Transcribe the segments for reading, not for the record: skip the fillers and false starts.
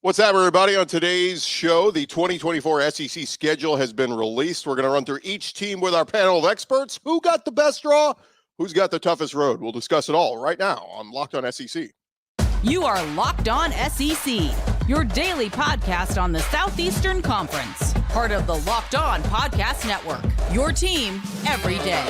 What's up, everybody? On today's show, the 2024 SEC schedule has been released. We're going to run through each team with our panel of experts. Who got the best draw? Who's got the toughest road? We'll discuss it all right now on Locked On SEC. You are Locked On SEC, your daily podcast on the Southeastern Conference. Part of the Locked On Podcast Network, your team every day.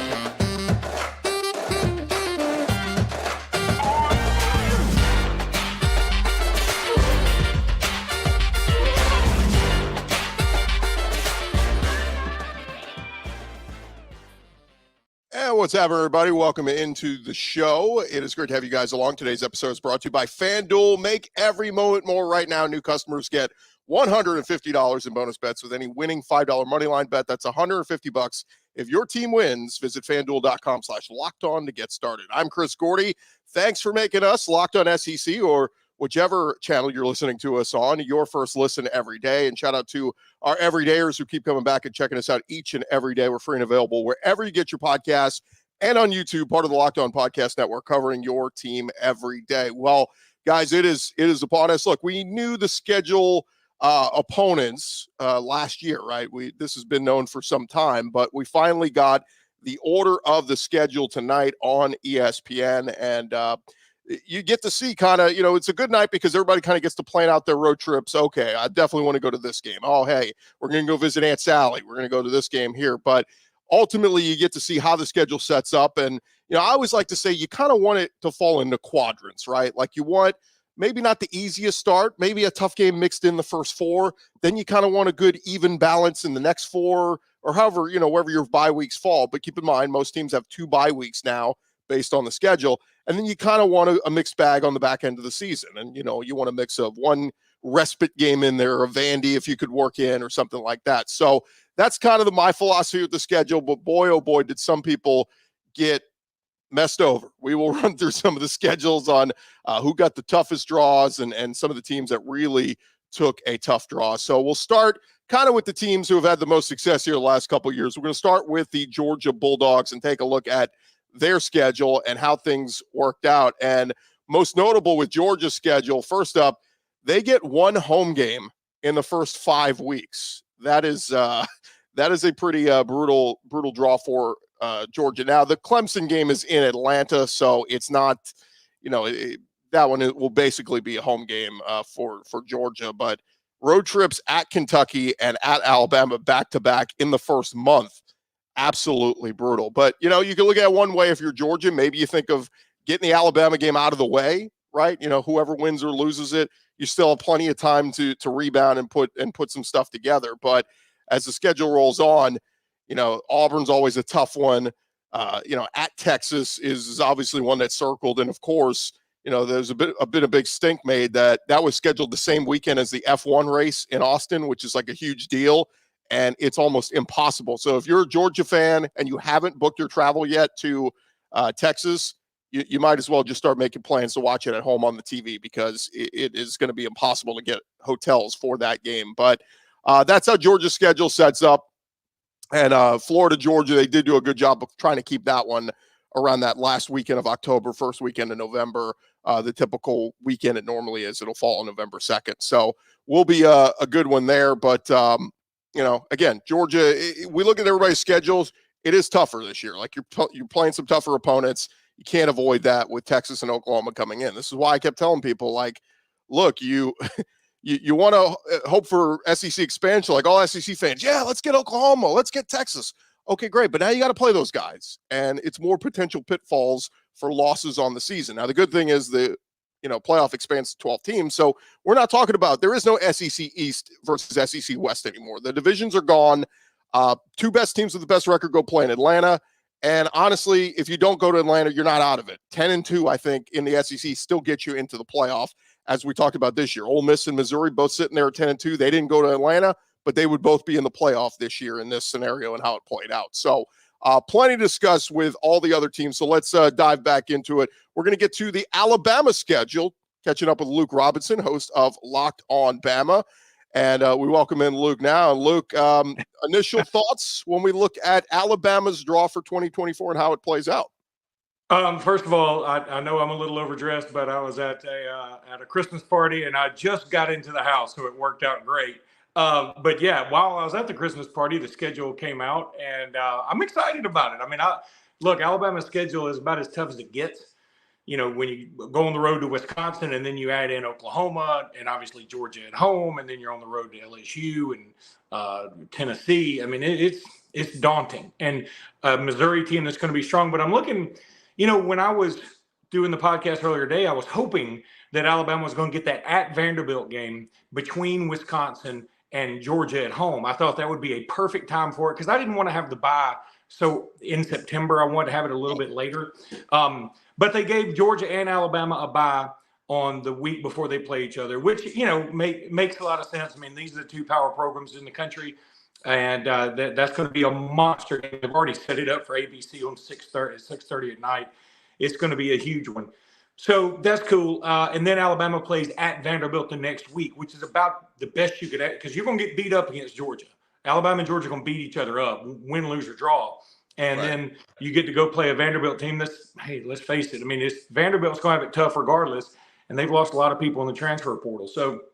And what's up, everybody? Welcome into the show. It is great to have you guys along. Today's episode is brought to you by FanDuel. Make every moment more right now. New customers get $150 in bonus bets with any winning $5 moneyline bet. That's $150. If your team wins, visit FanDuel.com/lockedon to get started. I'm Chris Gordy. Thanks for making us Locked On SEC, or whichever channel you're listening to us on, your first listen every day. And shout out to our everydayers who keep coming back and checking us out each and every day. We're free and available wherever you get your podcasts and on YouTube, part of the Locked On Podcast Network, covering your team every day. Well, guys, it is upon us. Look, we knew the schedule opponents last year, right? This has been known for some time, but we finally got the order of the schedule tonight on ESPN, and you get to see kind of, it's a good night because everybody kind of gets to plan out their road trips. Okay, I definitely want to go to this game. Oh, hey, we're going to go visit Aunt Sally. We're going to go to this game here. But ultimately, you get to see how the schedule sets up. And, I always like to say you kind of want it to fall into quadrants, right? Like you want maybe not the easiest start, maybe a tough game mixed in the first four. Then you kind of want a good even balance in the next four, or however, wherever your bye weeks fall. But keep in mind, most teams have 2 bye weeks now based on the schedule. And then you kind of want a mixed bag on the back end of the season. And, you want a mix of one respite game in there, a Vandy if you could work in, or something like that. So that's kind of my philosophy with the schedule. But boy, oh boy, did some people get messed over. We will run through some of the schedules on who got the toughest draws and some of the teams that really took a tough draw. So we'll start kind of with the teams who have had the most success here the last couple of years. We're going to start with the Georgia Bulldogs and take a look at their schedule and how things worked out. And most notable with Georgia's schedule, first up, they get one home game in the first 5 weeks. That is a pretty brutal draw for Georgia. Now, the Clemson game is in Atlanta, so it's not, that one will basically be a home game for Georgia. But road trips at Kentucky and at Alabama back-to-back in the first month, absolutely brutal. But, you can look at it one way. If you're Georgia, maybe you think of getting the Alabama game out of the way, right? Whoever wins or loses it, you still have plenty of time to rebound and put some stuff together. But as the schedule rolls on, Auburn's always a tough one. At Texas is obviously one that's circled. And of course, there's a big stink made that was scheduled the same weekend as the F1 race in Austin, which is like a huge deal. And it's almost impossible. So if you're a Georgia fan and you haven't booked your travel yet to Texas, you might as well just start making plans to watch it at home on the TV, because it is going to be impossible to get hotels for that game. But that's how Georgia's schedule sets up. And Florida, Georgia, they did do a good job of trying to keep that one around that last weekend of October, first weekend of November, the typical weekend it normally is. It'll fall on November 2nd. So will be a good one there. But again, Georgia, we look at everybody's schedules. It is tougher this year. Like you're playing some tougher opponents. You can't avoid that with Texas and Oklahoma coming in. This is why I kept telling people, like, look, you want to hope for SEC expansion, like all SEC fans. Yeah, let's get Oklahoma. Let's get Texas. Okay, great. But now you got to play those guys. And it's more potential pitfalls for losses on the season. Now, the good thing is the playoff expands to 12 teams. So we're not talking about, there is no SEC East versus SEC West anymore. The divisions are gone. 2 best teams with the best record go play in Atlanta. And honestly, if you don't go to Atlanta, you're not out of it. 10-2, I think, in the SEC still gets you into the playoff, as we talked about this year. Ole Miss and Missouri both sitting there at 10-2. They didn't go to Atlanta, but they would both be in the playoff this year in this scenario and how it played out. So plenty to discuss with all the other teams. So let's dive back into it. We're going to get to the Alabama schedule, catching up with Luke Robinson, host of Locked On Bama. And we welcome in Luke now. And Luke, initial thoughts when we look at Alabama's draw for 2024 and how it plays out? First of all, I know I'm a little overdressed, but I was at a Christmas party and I just got into the house, so it worked out great. But yeah, while I was at the Christmas party, the schedule came out, and I'm excited about it. I mean, look, Alabama's schedule is about as tough as it gets. You know, when you go on the road to Wisconsin and then you add in Oklahoma and obviously Georgia at home, and then you're on the road to LSU and Tennessee. I mean, it's daunting, and a Missouri team that's going to be strong. But I'm looking. You know, when I was doing the podcast earlier today, I was hoping that Alabama was going to get that at Vanderbilt game between Wisconsin and Georgia at home. I thought that would be a perfect time for it because I didn't want to have the bye. So in September, I wanted to have it a little bit later. But they gave Georgia and Alabama a bye on the week before they play each other, which, you know, makes a lot of sense. I mean, these are the two power programs in the country. And that's going to be a monster game. They've already set it up for ABC on 6:30 at night. It's going to be a huge one. So that's cool. And then Alabama plays at Vanderbilt the next week, which is about the best you could have, because you're going to get beat up against Georgia. Alabama and Georgia are going to beat each other up, win, lose, or draw. And then you get to go play a Vanderbilt team that's, hey, let's face it. I mean, Vanderbilt's going to have it tough regardless, and they've lost a lot of people in the transfer portal. So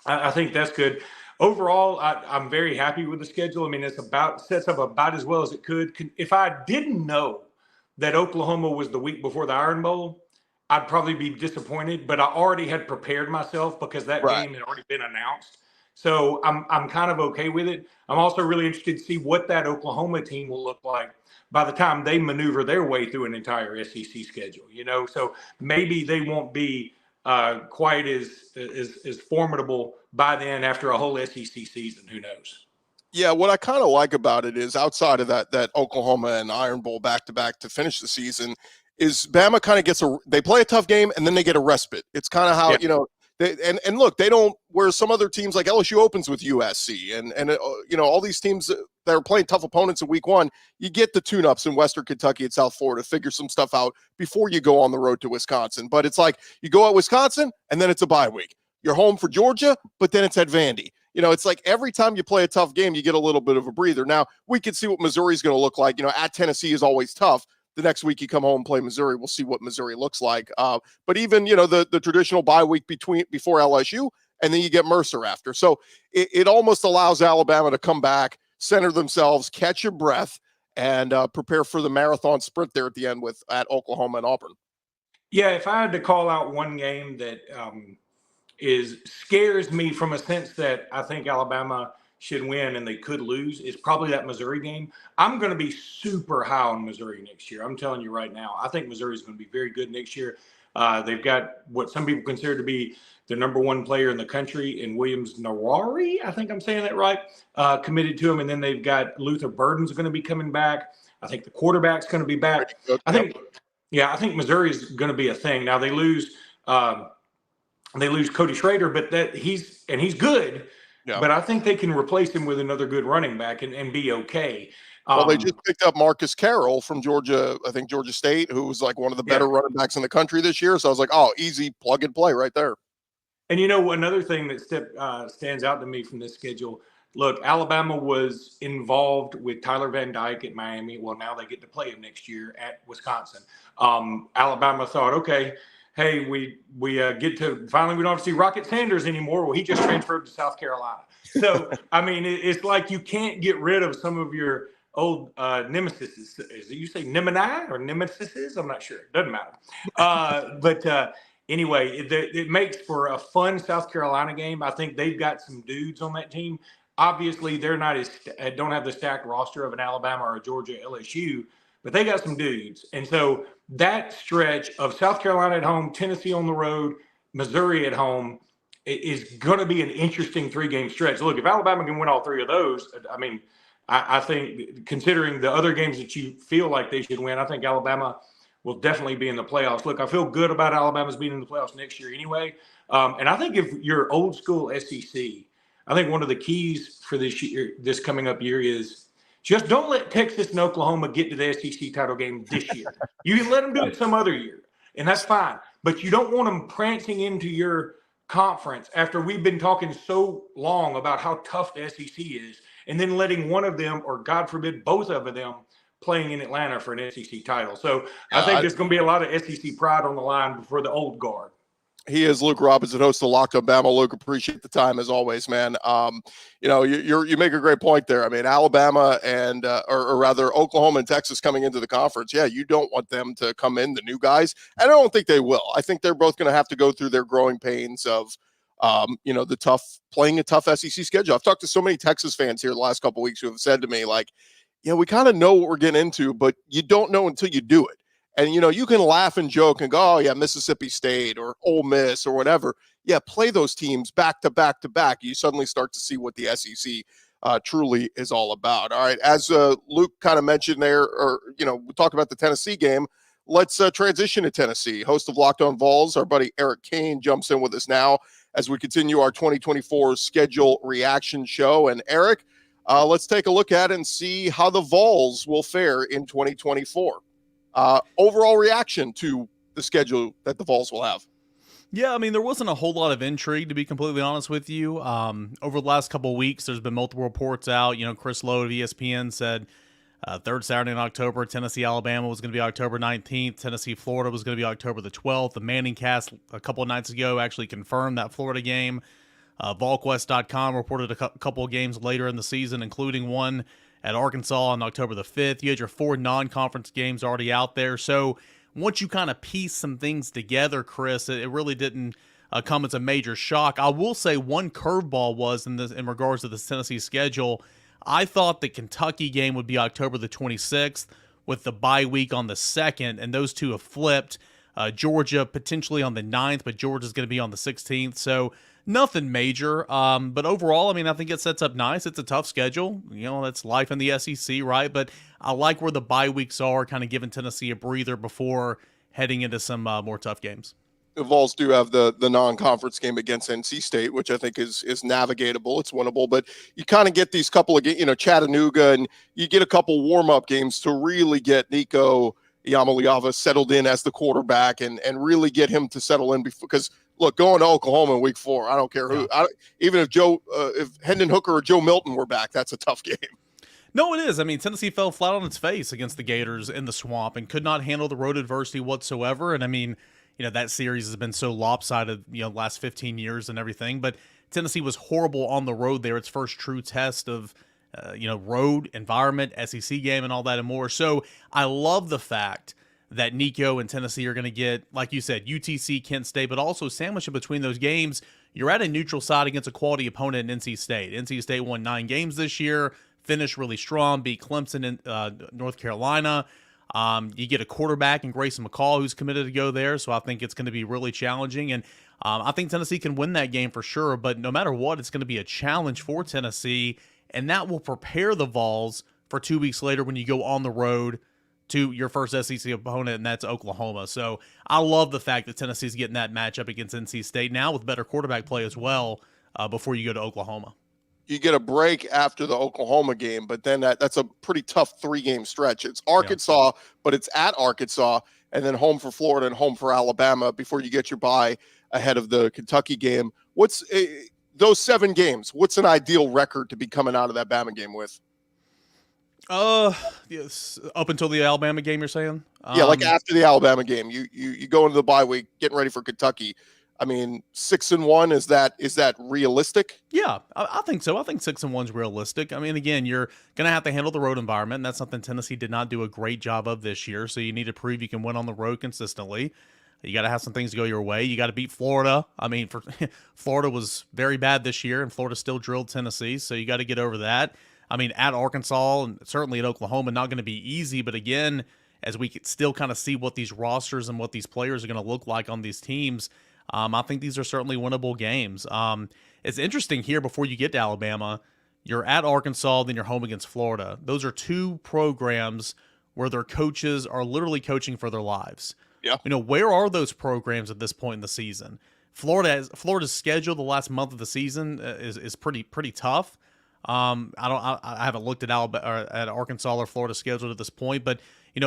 I think that's good. Overall, I'm very happy with the schedule. I mean, sets up about as well as it could. If I didn't know that Oklahoma was the week before the Iron Bowl, I'd probably be disappointed. But I already had prepared myself because that game had already been announced. So I'm kind of okay with it. I'm also really interested to see what that Oklahoma team will look like by the time they maneuver their way through an entire SEC schedule. You know, so maybe they won't be quite as formidable by then after a whole SEC season. Who knows? Yeah, what I kind of like about it is outside of that Oklahoma and Iron Bowl back-to-back to finish the season is Bama kind of they play a tough game and then they get a respite. It's kind of how, you know, and look, they don't, where some other teams like LSU opens with USC and you know, all these teams that are playing tough opponents in week one, you get the tune-ups in Western Kentucky and South Florida, figure some stuff out before you go on the road to Wisconsin. But it's like you go at Wisconsin and then it's a bye week. You're home for Georgia, but then it's at Vandy. You know, it's like every time you play a tough game, you get a little bit of a breather. Now, we can see what Missouri's going to look like. You know, at Tennessee is always tough. The next week you come home and play Missouri. We'll see what Missouri looks like. But even, you know, the traditional bye week before LSU, and then you get Mercer after. So it almost allows Alabama to come back, center themselves, catch your breath, and prepare for the marathon sprint there at the end at Oklahoma and Auburn. Yeah, if I had to call out one game that scares me from a sense that I think Alabama should win and they could lose, is probably that Missouri game. I'm going to be super high on Missouri next year. I'm telling you right now. I think Missouri is going to be very good next year. They've got what some people consider to be the number one player in the country in Williams-Nwaneri. I think I'm saying that right. Committed to him. And then they've got Luther Burden's going to be coming back. I think the quarterback's going to be back. I think Missouri is going to be a thing. Now they lose Cody Schrader, but he's good. Yeah. But I think they can replace him with another good running back and be okay. Well, they just picked up Marcus Carroll from Georgia, I think Georgia State, who was like one of the better running backs in the country this year. So I was like, oh, easy plug and play right there. And, you know, another thing that stands out to me from this schedule, look, Alabama was involved with Tyler Van Dyke at Miami. Well, now they get to play him next year at Wisconsin. Alabama thought, okay, hey, we get to finally we don't have to see Rocket Sanders anymore. Well, he just transferred to South Carolina. So, I mean, it's like you can't get rid of some of your old nemesis. You say Nemini or nemesis? I'm not sure. It doesn't matter. But anyway, it makes for a fun South Carolina game. I think they've got some dudes on that team. Obviously, they're not don't have the stacked roster of an Alabama or a Georgia LSU, but they got some dudes. And so that stretch of South Carolina at home, Tennessee on the road, Missouri at home is going to be an interesting three-game stretch. Look, if Alabama can win all three of those, I mean, I think considering the other games that you feel like they should win, I think Alabama will definitely be in the playoffs. Look, I feel good about Alabama's being in the playoffs next year anyway. And I think if you're old school SEC, I think one of the keys for this coming up year is just don't let Texas and Oklahoma get to the SEC title game this year. You can let them do it some other year, and that's fine. But you don't want them prancing into your conference after we've been talking so long about how tough the SEC is, and then letting one of them, or God forbid, both of them, playing in Atlanta for an SEC title. So I think there's going to be a lot of SEC pride on the line for the old guard. He is Luke Robinson, host of Locked On Bama. Luke, appreciate the time as always, man. You make a great point there. I mean, Alabama and or rather Oklahoma and Texas coming into the conference. Yeah, you don't want them to come in, the new guys. And I don't think they will. I think they're both going to have to go through their growing pains of, playing a tough SEC schedule. I've talked to so many Texas fans here the last couple of weeks who have said to me, like, yeah, we kind of know what we're getting into, but you don't know until you do it. And, you can laugh and joke and go, oh, yeah, Mississippi State or Ole Miss or whatever. Yeah, play those teams back to back to back. You suddenly start to see what the SEC truly is all about. All right, as Luke kind of mentioned there, we talk about the Tennessee game. Let's transition to Tennessee. Host of Locked On Vols, our buddy Eric Kane jumps in with us now as we continue our 2024 schedule reaction show. And Eric, let's take a look at it and see how the Vols will fare in 2024. Overall reaction to the schedule that the Vols will have. Yeah, I mean, there wasn't a whole lot of intrigue, to be completely honest with you. Over the last couple of weeks, there's been multiple reports out. Chris Lowe of ESPN said third Saturday in October, Tennessee, Alabama was going to be October 19th. Tennessee, Florida was going to be October the 12th. The Manning cast a couple of nights ago actually confirmed that Florida game. VolQuest.com reported a couple of games later in the season, including one at Arkansas on October the 5th. You had your 4 non-conference games already out there. So once you kind of piece some things together, Chris, it really didn't come as a major shock. I will say one curveball was in regards to the Tennessee schedule. I thought the Kentucky game would be October the 26th with the bye week on the 2nd, and those two have flipped. Georgia potentially on the 9th, but Georgia's going to be on the 16th. So nothing major, but overall, I mean, I think it sets up nice. It's a tough schedule. That's life in the SEC, right? But I like where the bye weeks are, kind of giving Tennessee a breather before heading into some more tough games. The Vols do have the non-conference game against NC State, which I think is navigatable. It's winnable, but you kind of get these couple of Chattanooga, and you get a couple warm-up games to really get Nico Iamaleava settled in as the quarterback and really get him to settle in because look, going to Oklahoma in week 4, I don't care who, even if Hendon Hooker or Joe Milton were back, that's a tough game. No, it is. I mean, Tennessee fell flat on its face against the Gators in the Swamp and could not handle the road adversity whatsoever. And I mean, that series has been so lopsided, the last 15 years and everything, but Tennessee was horrible on the road there. Its first true test of, road environment, SEC game and all that and more. So I love the fact that Nico and Tennessee are going to get, like you said, UTC, Kent State, but also sandwiched in between those games. You're at a neutral side against a quality opponent in NC State. NC State won 9 games this year, finished really strong, beat Clemson in North Carolina. You get a quarterback in Grayson McCall who's committed to go there, so I think it's going to be really challenging. And I think Tennessee can win that game for sure, but no matter what, it's going to be a challenge for Tennessee, and that will prepare the Vols for 2 weeks later when you go on the road to your first SEC opponent, and that's Oklahoma. So I love the fact that Tennessee's getting that matchup against NC State now with better quarterback play as well before you go to Oklahoma. You get a break after the Oklahoma game, but then that's a pretty tough 3-game stretch. It's Arkansas, but it's at Arkansas, and then home for Florida and home for Alabama before you get your bye ahead of the Kentucky game. What's those 7 games? What's an ideal record to be coming out of that Bama game with? Yes, up until the Alabama game, you're saying? Yeah, like after the Alabama game, you go into the bye week, getting ready for Kentucky. I mean, 6-1, is that realistic? Yeah, I think so. I think 6-1 is realistic. I mean, again, you're going to have to handle the road environment, and that's something Tennessee did not do a great job of this year. So you need to prove you can win on the road consistently. You got to have some things go your way. You got to beat Florida. I mean, Florida was very bad this year, and Florida still drilled Tennessee, so you got to get over that. I mean, at Arkansas and certainly at Oklahoma, not going to be easy. But again, as we could still kind of see what these rosters and what these players are going to look like on these teams, I think these are certainly winnable games. It's interesting here before you get to Alabama, you're at Arkansas, then you're home against Florida. Those are 2 programs where their coaches are literally coaching for their lives. Yeah. Where are those programs at this point in the season? Florida's schedule the last month of the season is pretty tough. I haven't looked at at Arkansas or Florida scheduled at this point, but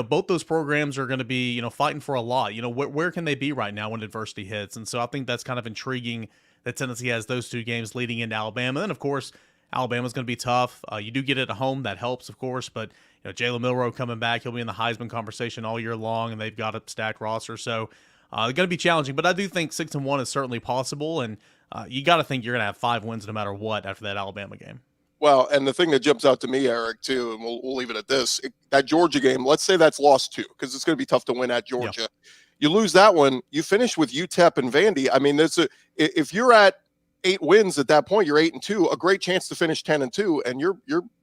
both those programs are going to be fighting for a lot. Where can they be right now when adversity hits? And so I think that's kind of intriguing that Tennessee has those 2 games leading into Alabama. And then of course Alabama's going to be tough. You do get it at home. That helps, of course, but Jalen Milroe coming back. He'll be in the Heisman conversation all year long, and they've got a stacked roster. So they're going to be challenging, but I do think 6-1 is certainly possible, and you got to think you're going to have 5 wins no matter what after that Alabama game. Well, and the thing that jumps out to me, Eric, too, and we'll leave it at this, that Georgia game, let's say that's lost 2, because it's going to be tough to win at Georgia. Yep. You lose that one, you finish with UTEP and Vandy. I mean, if you're at 8 wins at that point, you're 8-2, a great chance to finish 10-2, and your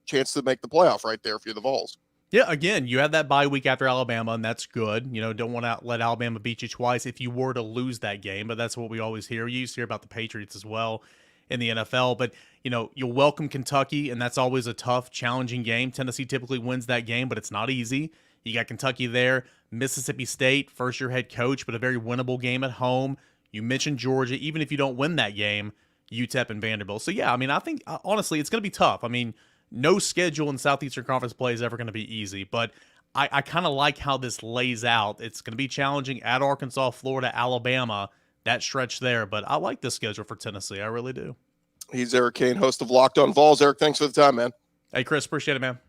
chance to make the playoff right there if you're the Vols. Yeah, again, you have that bye week after Alabama, and that's good. Don't want to let Alabama beat you twice if you were to lose that game, but that's what we always hear. You used to hear about the Patriots as well in the NFL, but you'll welcome Kentucky, and that's always a tough, challenging game. Tennessee typically wins that game, but it's not easy. You got Kentucky there, Mississippi State, first-year head coach, but a very winnable game at home. You mentioned Georgia. Even if you don't win that game, UTEP and Vanderbilt. So, yeah, I mean, I think, honestly, it's going to be tough. I mean, no schedule in Southeastern Conference play is ever going to be easy, but I kind of like how this lays out. It's going to be challenging at Arkansas, Florida, Alabama, that stretch there, but I like this schedule for Tennessee. I really do. He's Eric Kane, host of Locked On Vols. Eric, thanks for the time, man. Hey, Chris, appreciate it, man.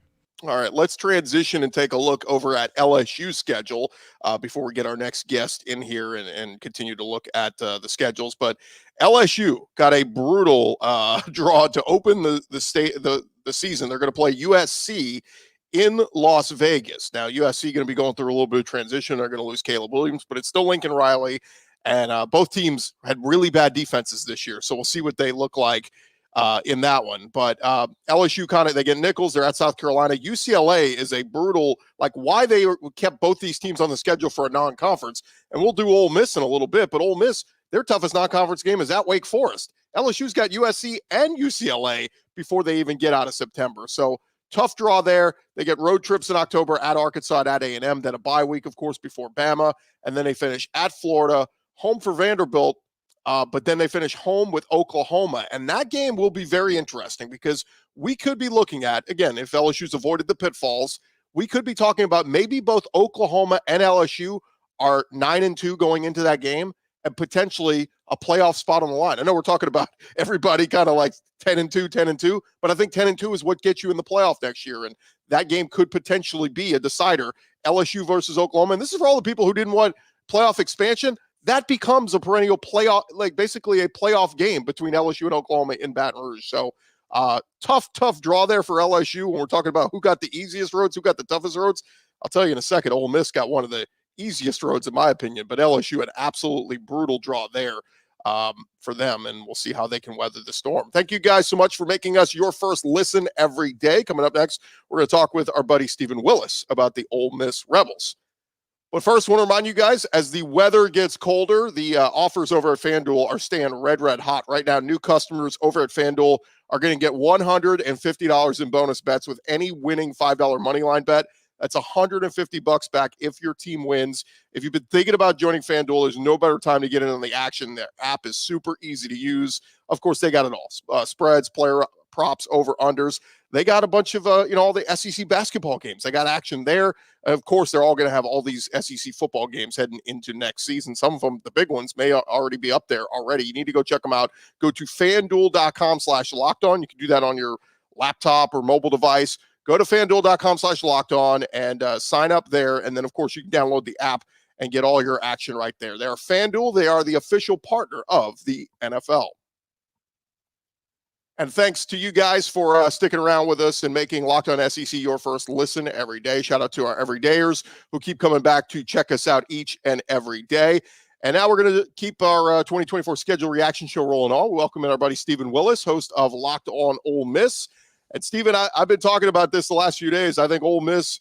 All right, let's transition and take a look over at LSU's schedule before we get our next guest in here and continue to look at the schedules. But LSU got a brutal draw to open the season. They're going to play USC in Las Vegas. Now, USC going to be going through a little bit of transition. They're going to lose Caleb Williams, but it's still Lincoln Riley. And both teams had really bad defenses this year, so we'll see what they look like in that one. But LSU they get Nichols. They're at South Carolina. UCLA is a brutal, why they kept both these teams on the schedule for a non-conference. And we'll do Ole Miss in a little bit, but Ole Miss, their toughest non-conference game is at Wake Forest. LSU's got USC and UCLA before they even get out of September. So tough draw there. They get road trips in October at Arkansas, at A&M, then a bye week, of course, before Bama. And then they finish at Florida, home for Vanderbilt, but then they finish home with Oklahoma. And that game will be very interesting because we could be looking at, again, if LSU's avoided the pitfalls, we could be talking about maybe both Oklahoma and LSU are 9-2 going into that game and potentially a playoff spot on the line. I know we're talking about everybody kind of like 10-2, but I think 10-2 is what gets you in the playoff next year. And that game could potentially be a decider, LSU versus Oklahoma. And this is for all the people who didn't want playoff expansion. That becomes a perennial playoff, basically a playoff game between LSU and Oklahoma in Baton Rouge. So tough draw there for LSU when we're talking about who got the easiest roads, who got the toughest roads. I'll tell you in a second, Ole Miss got one of the easiest roads in my opinion, but LSU had absolutely brutal draw there for them, and we'll see how they can weather the storm. Thank you guys so much for making us your first listen every day. Coming up next, we're going to talk with our buddy Stephen Willis about the Ole Miss Rebels. But first, I want to remind you guys, as the weather gets colder, the offers over at FanDuel are staying red hot. Right now, new customers over at FanDuel are going to get $150 in bonus bets with any winning $5 moneyline bet. That's $150 back if your team wins. If you've been thinking about joining FanDuel, there's no better time to get in on the action. Their app is super easy to use. Of course, they got it all. Spreads, player props, over-unders. They got a bunch of, all the SEC basketball games. They got action there. Of course, they're all going to have all these SEC football games heading into next season. Some of them, the big ones, may already be up there already. You need to go check them out. Go to FanDuel.com/lockedon. You can do that on your laptop or mobile device. Go to FanDuel.com/lockedon and sign up there. And then, of course, you can download the app and get all your action right there. They are FanDuel. They are the official partner of the NFL. And thanks to you guys for sticking around with us and making Locked On SEC your first listen every day. Shout out to our everydayers who keep coming back to check us out each and every day. And now we're going to keep our 2024 schedule reaction show rolling on. We welcome in our buddy Stephen Willis, host of Locked On Ole Miss. And Stephen, I've been talking about this the last few days. I think Ole Miss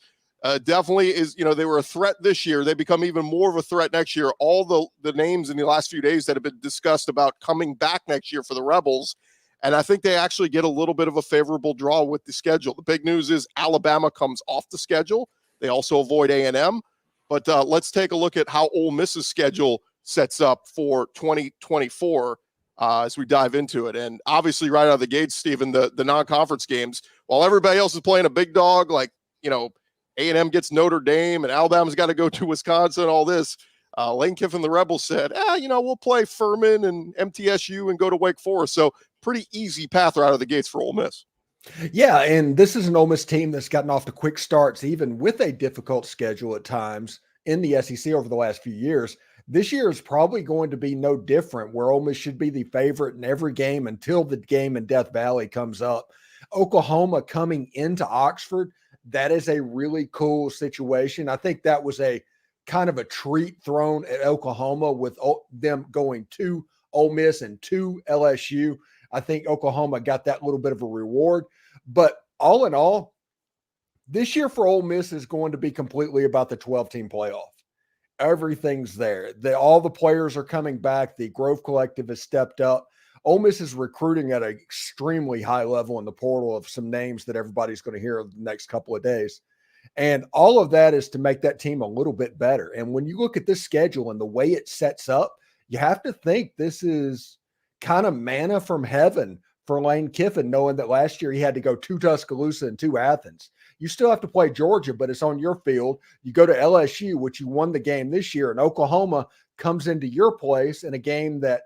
definitely is, they were a threat this year. They become even more of a threat next year. All the names in the last few days that have been discussed about coming back next year for the Rebels. And I think they actually get a little bit of a favorable draw with the schedule. The big news is Alabama comes off the schedule. They also avoid A&M. But let's take a look at how Ole Miss's schedule sets up for 2024 as we dive into it. And obviously right out of the gates, Stephen, the non-conference games, while everybody else is playing a big dog, like, A&M gets Notre Dame and Alabama's got to go to Wisconsin, all this. Lane Kiffin, the Rebels, said, we'll play Furman and MTSU and go to Wake Forest. So pretty easy path right out of the gates for Ole Miss. Yeah, and this is an Ole Miss team that's gotten off to quick starts, even with a difficult schedule at times in the SEC over the last few years. This year is probably going to be no different, where Ole Miss should be the favorite in every game until the game in Death Valley comes up. Oklahoma coming into Oxford, that is a really cool situation. I think that was a kind of a treat thrown at Oklahoma with them going to Ole Miss and to LSU. I think Oklahoma got that little bit of a reward. But all in all, this year for Ole Miss is going to be completely about the 12-team playoff. Everything's there. All the players are coming back. The Grove Collective has stepped up. Ole Miss is recruiting at an extremely high level in the portal of some names that everybody's going to hear the next couple of days. And all of that is to make that team a little bit better. And when you look at this schedule and the way it sets up, you have to think this is kind of manna from heaven for Lane Kiffin, knowing that last year he had to go to Tuscaloosa and to Athens. You still have to play Georgia, but it's on your field. You go to LSU, which you won the game this year, and Oklahoma comes into your place in a game that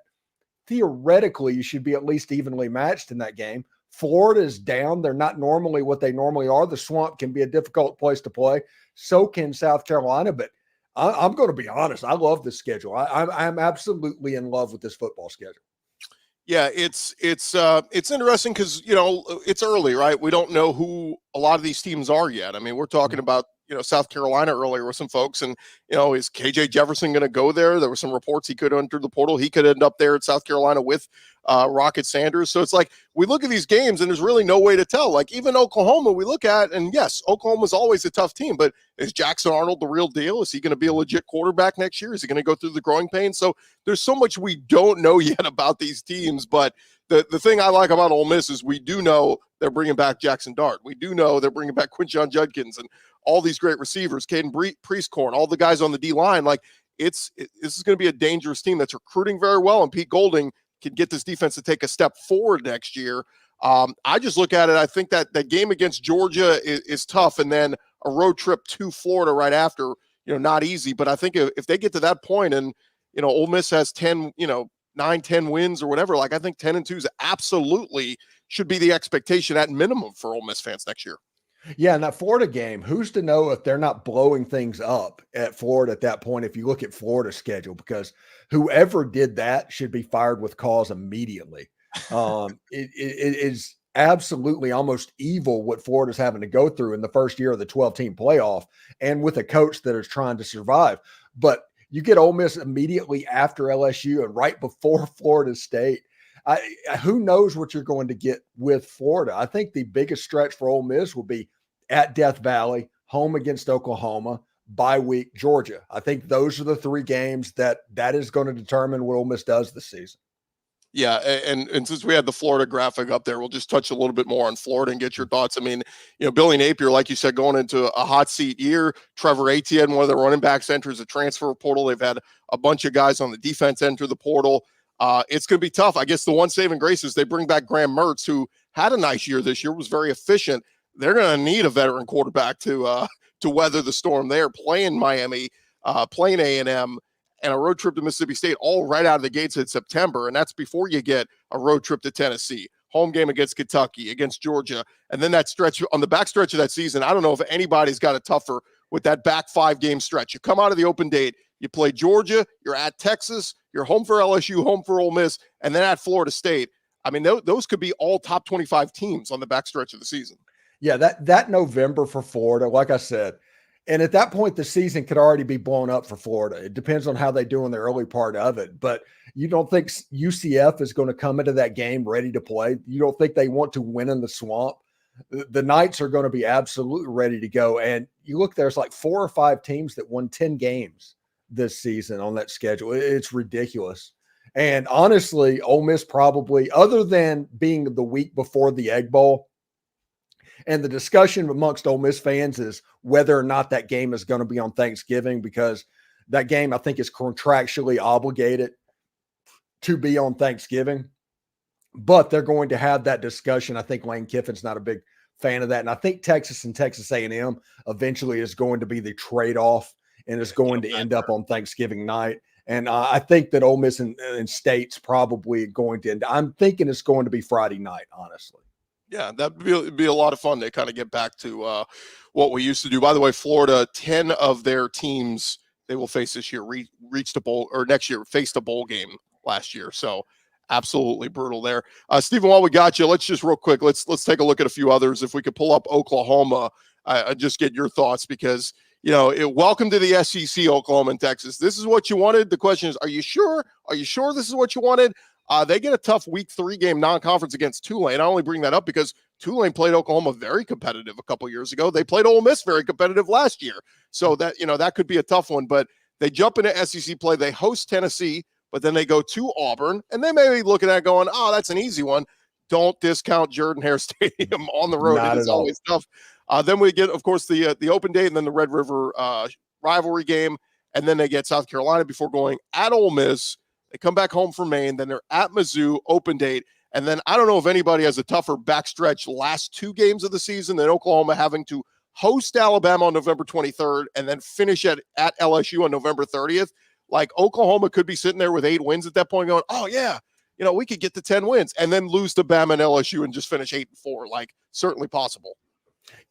theoretically you should be at least evenly matched in that game. Florida is down. They're not normally what they normally are. The Swamp can be a difficult place to play. So can South Carolina, but I'm going to be honest. I love this schedule. I'm absolutely in love with this football schedule. Yeah, it's interesting because, it's early, right? We don't know who a lot of these teams are yet. I mean, we're talking about, South Carolina earlier with some folks, and, is KJ Jefferson going to go there? There were some reports he could enter the portal. He could end up there at South Carolina with Rocket Sanders. So it's like we look at these games and there's really no way to tell. Like even Oklahoma, we look at, and yes, Oklahoma's always a tough team, but is Jackson Arnold the real deal? Is he going to be a legit quarterback next year? Is he going to go through the growing pains? So there's so much we don't know yet about these teams, but the thing I like about Ole Miss is we do know they're bringing back Jackson Dart. We do know they're bringing back Quinshon Judkins and all these great receivers, Caden Priestcorn, all the guys on the D-line. Like this is going to be a dangerous team that's recruiting very well, and Pete Golding can get this defense to take a step forward next year. I just look at it. I think that game against Georgia is tough, and then a road trip to Florida right after, not easy. But I think if they get to that point and, Ole Miss has 10, 9-10 wins or whatever, like I think 10-2 is absolutely should be the expectation at minimum for Ole Miss fans next year. Yeah, and that Florida game, who's to know if they're not blowing things up at Florida at that point if you look at Florida's schedule, because whoever did that should be fired with cause immediately. It is absolutely almost evil what Florida's having to go through in the first year of the 12-team playoff and with a coach that is trying to survive. But you get Ole Miss immediately after LSU and right before Florida State. Who knows what you're going to get with Florida? I think the biggest stretch for Ole Miss will be at Death Valley, home against Oklahoma, bye week Georgia. I think those are the three games that is going to determine what Ole Miss does this season. Yeah, and since we had the Florida graphic up there, we'll just touch a little bit more on Florida and get your thoughts. I mean, Billy Napier, like you said, going into a hot seat year. Trevor Etienne, one of the running backs, enters the transfer portal. They've had a bunch of guys on the defense enter the portal. It's going to be tough. I guess the one saving grace is they bring back Graham Mertz, who had a nice year this year, was very efficient. They're going to need a veteran quarterback to weather the storm. They are playing Miami, playing A&M, and a road trip to Mississippi State all right out of the gates in September. And that's before you get a road trip to Tennessee, home game against Kentucky, against Georgia. And then that stretch on the back stretch of that season, I don't know if anybody's got it tougher with that back 5-game stretch. You come out of the open date, you play Georgia, you're at Texas, you're home for LSU, home for Ole Miss, and then at Florida State. I mean, those could be all top 25 teams on the back stretch of the season. Yeah, that November for Florida, like I said, and at that point, the season could already be blown up for Florida. It depends on how they do in the early part of it. But you don't think UCF is going to come into that game ready to play? You don't think they want to win in the Swamp? The Knights are going to be absolutely ready to go. And you look, there's like 4 or 5 teams that won 10 games this season on that schedule. It's ridiculous. And honestly, Ole Miss probably, other than being the week before the Egg Bowl, and the discussion amongst Ole Miss fans is whether or not that game is going to be on Thanksgiving, because that game, I think, is contractually obligated to be on Thanksgiving. But they're going to have that discussion. I think Lane Kiffin's not a big fan of that. And I think Texas and Texas A&M eventually is going to be the trade-off and is going to end up on Thanksgiving night. And I think that Ole Miss and State's probably going to end. I'm thinking it's going to be Friday night, honestly. Yeah, that'd be a lot of fun to kind of get back to what we used to do. By the way, Florida, 10 of their teams they will face this year reached a bowl, or next year faced a bowl game last year. So absolutely brutal there. Stephen, while we got you, let's just real quick, let's take a look at a few others. If we could pull up Oklahoma, I just get your thoughts because, welcome to the SEC, Oklahoma and Texas. This is what you wanted. The question is, are you sure? Are you sure this is what you wanted? They get a tough week 3 game non-conference against Tulane. I only bring that up because Tulane played Oklahoma very competitive a couple years ago. They played Ole Miss very competitive last year. So that, that could be a tough one, but they jump into SEC play. They host Tennessee, but then they go to Auburn, and they may be looking at going, oh, that's an easy one. Don't discount Jordan-Hare Stadium on the road. Not It is at all. always tough. Then we get, of course, the open date and then the Red River rivalry game, and then they get South Carolina before going at Ole Miss. They come back home for Maine, then they're at Mizzou, open date, and then I don't know if anybody has a tougher backstretch last 2 games of the season than Oklahoma having to host Alabama on November 23rd and then finish at LSU on November 30th. Like, Oklahoma could be sitting there with 8 wins at that point going, oh, yeah, we could get to 10 wins and then lose to Bama and LSU and just finish 8-4. Like, certainly possible.